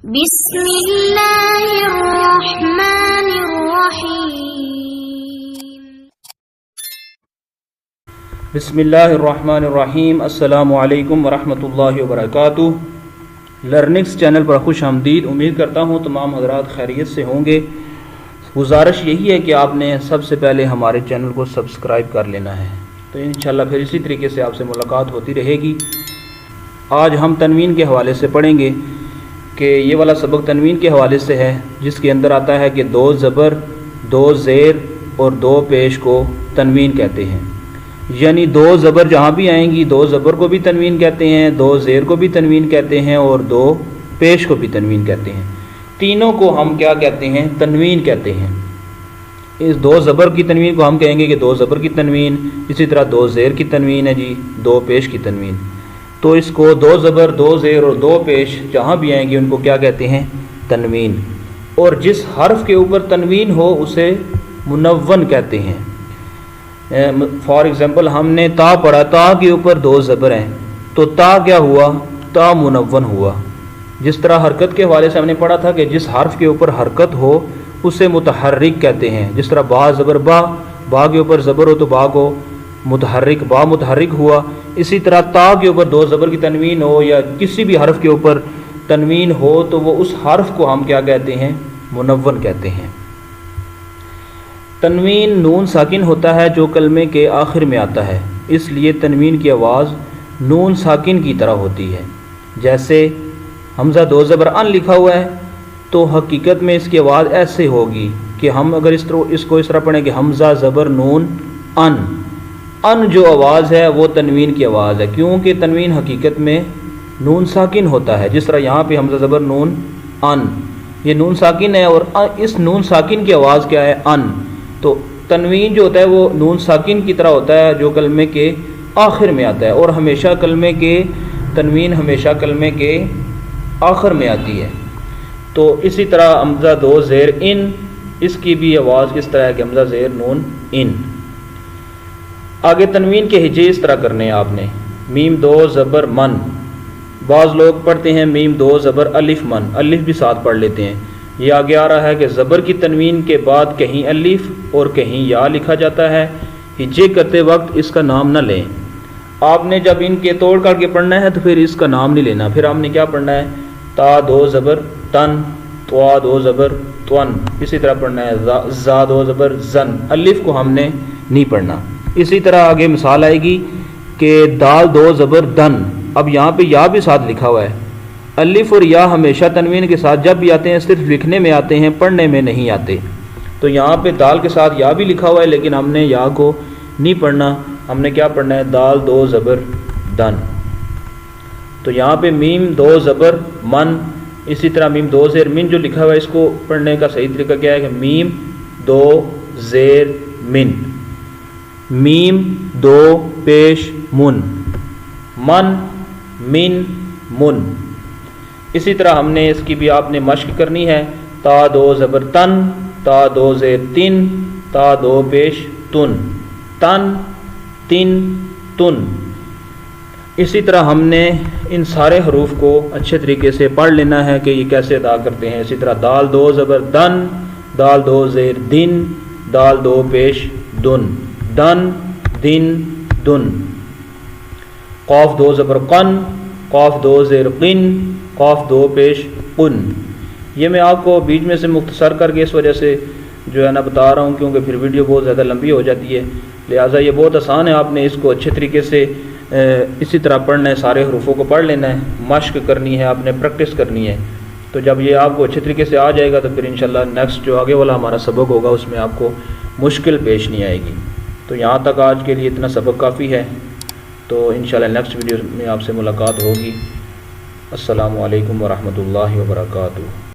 بسم اللہ الرحمن الرحیم بسم اللہ الرحمن الرحیم۔ السلام علیکم ورحمۃ اللہ وبرکاتہ۔ لرننگس چینل پر خوش آمدید۔ امید کرتا ہوں تمام حضرات خیریت سے ہوں گے۔ گزارش یہی ہے کہ آپ نے سب سے پہلے ہمارے چینل کو سبسکرائب کر لینا ہے، تو انشاءاللہ پھر اسی طریقے سے آپ سے ملاقات ہوتی رہے گی۔ آج ہم تنوین کے حوالے سے پڑھیں گے کہ یہ والا سبق تنوین کے حوالے سے ہے، جس کے اندر آتا ہے کہ دو زبر، دو زیر اور دو پیش کو تنوین کہتے ہیں۔ یعنی دو زبر جہاں بھی آئیں گی، دو زبر کو بھی تنوین کہتے ہیں، دو زیر کو بھی تنوین کہتے ہیں اور دو پیش کو بھی تنوین کہتے ہیں۔ تینوں کو ہم کیا کہتے ہیں؟ تنوین کہتے ہیں۔ اس دو زبر کی تنوین کو ہم کہیں گے کہ دو زبر کی تنوین، اسی طرح دو زیر کی تنوین ہے جی، دو پیش کی تنوین۔ تو اس کو دو زبر، دو زیر اور دو پیش جہاں بھی آئیں گے ان کو کیا کہتے ہیں؟ تنوین۔ اور جس حرف کے اوپر تنوین ہو اسے منون کہتے ہیں۔ فار ایگزامپل ہم نے تا پڑھا، تا کے اوپر دو زبر ہیں تو تا کیا ہوا؟ تا منون ہوا۔ جس طرح حرکت کے حوالے سے ہم نے پڑھا تھا کہ جس حرف کے اوپر حرکت ہو اسے متحرک کہتے ہیں۔ جس طرح با زبر با، با کے اوپر زبر ہو تو با کو متحرک، با متحرک ہوا۔ اسی طرح تا کے اوپر دو زبر کی تنوین ہو یا کسی بھی حرف کے اوپر تنوین ہو تو وہ اس حرف کو ہم کیا کہتے ہیں؟ منون کہتے ہیں۔ تنوین نون ساکن ہوتا ہے جو کلمے کے آخر میں آتا ہے، اس لیے تنوین کی آواز نون ساکن کی طرح ہوتی ہے۔ جیسے حمزہ دو زبر ان لکھا ہوا ہے تو حقیقت میں اس کی آواز ایسے ہوگی کہ ہم اگر اس کو اس طرح پڑھیں کہ حمزہ زبر نون ان، ان جو آواز ہے وہ تنوین کی آواز ہے، کیونکہ تنوین حقیقت میں نون ساکن ہوتا ہے۔ جس طرح یہاں پہ حمزہ زبر نون ان، یہ نون ساکن ہے اور اس نون ساکن کی آواز کیا ہے؟ ان۔ تو تنوین جو ہوتا ہے وہ نون ساکن کی طرح ہوتا ہے جو کلمے کے آخر میں آتا ہے، اور ہمیشہ کلمے کے تنوین ہمیشہ کلمے کے آخر میں آتی ہے۔ تو اسی طرح حمزہ دو زیر ان، اس کی بھی آواز کس طرح ہے کہ حمزہ زیر نون ان۔ آگے تنوین کے ہجے اس طرح کرنے ہیں آپ نے۔ میم دو زبر من، بعض لوگ پڑھتے ہیں میم دو زبر الف من، الف بھی ساتھ پڑھ لیتے ہیں۔ یہ آگے آ رہا ہے کہ زبر کی تنوین کے بعد کہیں الف اور کہیں یا لکھا جاتا ہے۔ ہجے کرتے وقت اس کا نام نہ لیں۔ آپ نے جب ان کے توڑ کر کے پڑھنا ہے تو پھر اس کا نام نہیں لینا، پھر آپ نے کیا پڑھنا ہے؟ تا دو زبر تن، توا دو زبر تون، اسی طرح پڑھنا ہے زا دو زبر زن، الف کو ہم نے نہیں پڑھنا۔ اسی طرح آگے مثال آئے گی کہ دال دو زبر دن، اب یہاں پہ یا بھی ساتھ لکھا ہوا ہے۔ الف اور یا ہمیشہ تنوین کے ساتھ جب بھی آتے ہیں صرف لکھنے میں آتے ہیں، پڑھنے میں نہیں آتے۔ تو یہاں پہ دال کے ساتھ یا بھی لکھا ہوا ہے لیکن ہم نے یا کو نہیں پڑھنا، ہم نے کیا پڑھنا ہے؟ دال دو زبر دن۔ تو یہاں پہ میم دو زبر من، اسی طرح میم دو زیر من جو لکھا ہوا ہے اس کو پڑھنے کا صحیح طریقہ کیا ہے کہ میم دو زیر من، میم دو پیش من، من من من۔ اسی طرح ہم نے اس کی بھی آپ نے مشق کرنی ہے۔ تا دو زبر تن، تا دو زیر تن، تا دو پیش تن، تن تن تن۔ اسی طرح ہم نے ان سارے حروف کو اچھے طریقے سے پڑھ لینا ہے کہ یہ کیسے ادا کرتے ہیں۔ اسی طرح دال دو زبر دن، دال دو زیر دن، دال دو پیش دن، دن دن دن۔ قاف دو زبر قن، قاف دو زیر قن، قاف دو پیش قن۔ یہ میں آپ کو بیچ میں سے مختصر کر کے اس وجہ سے جو ہے نا بتا رہا ہوں کیونکہ پھر ویڈیو بہت زیادہ لمبی ہو جاتی ہے، لہٰذا یہ بہت آسان ہے، آپ نے اس کو اچھے طریقے سے اسی طرح پڑھنا ہے، سارے حروفوں کو پڑھ لینا ہے، مشق کرنی ہے، آپ نے پریکٹس کرنی ہے۔ تو جب یہ آپ کو اچھے طریقے سے آ جائے گا تو پھر انشاءاللہ نیکسٹ جو آگے والا ہمارا سبق ہوگا اس میں آپ کو مشکل پیش نہیں آئے گی۔ تو یہاں تک آج کے لیے اتنا سبق کافی ہے، تو انشاءاللہ نیکسٹ ویڈیو میں آپ سے ملاقات ہوگی۔ السلام علیکم ورحمۃ اللہ وبرکاتہ۔